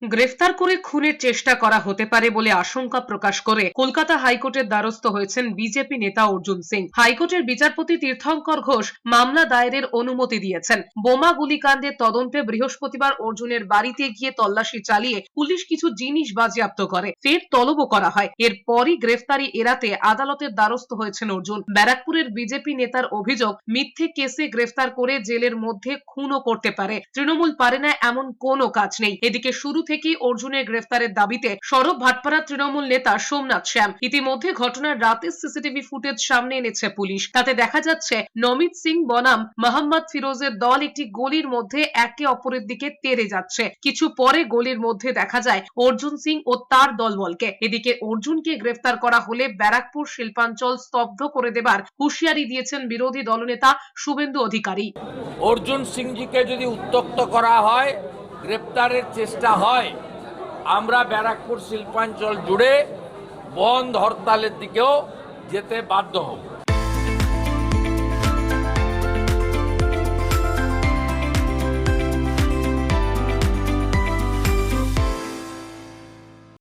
গ্রেফতার করে খুনের চেষ্টা করা হতে পারে বলে আশঙ্কা প্রকাশ করে কলকাতা হাইকোর্টের দ্বারস্থ হয়েছেন বিজেপি নেতা অর্জুন সিং। হাইকোর্টের বিচারপতি তীর্থঙ্কর ঘোষ মামলা দায়েরের অনুমতি দিয়েছেন। বোমা গুলিকাণ্ডের তদন্তে বৃহস্পতিবার অর্জুনের বাড়িতে গিয়ে তল্লাশি চালিয়ে পুলিশ কিছু জিনিস বাজেয়াপ্ত করে, ফের তলবও করা হয়। এরপরই গ্রেফতারি এড়াতে আদালতের দ্বারস্থ হয়েছেন অর্জুন। ব্যারাকপুরের বিজেপি নেতার অভিযোগ, মিথ্যে কেসে গ্রেফতার করে জেলের মধ্যে খুনও করতে পারে, তৃণমূল পারে না এমন কোনো কাজ নেই। এদিকে শুরু থেকেই অর্জুনের গ্রেফতারের দাবিতে সরব ভাটপাড়া তৃণমূল নেতা সোমনাথ শ্যাম। ইতিমধ্যে ঘটনার রাতের সিসিটিভি ফুটেজ সামনে এনেছে পুলিশ। তাতে দেখা যাচ্ছে নমিত সিং বনাম মোহাম্মদ ফিরোজের দল একটি গলির মধ্যে একে অপরের দিকে তেড়ে যাচ্ছে। কিছু পরে গলির মধ্যে দেখা যায় অর্জুন সিং ও তার দলবলকে। এদিকে অর্জুনকে গ্রেফতার করা হলে ব্যারাকপুর শিল্পাঞ্চল স্তব্ধ করে দেবার হুঁশিয়ারি দিয়েছেন বিরোধী দলনেতা শুভেন্দু অধিকারী। অর্জুন সিংজিকে যদি উত্ত্যক্ত করা হয়, গ্রেপ্তারের চেষ্টা হয়, আমরা ব্যারাকপুর শিল্পাঞ্চল জুড়ে বন্ধ হরতালের দিকেও যেতে বাধ্য হব।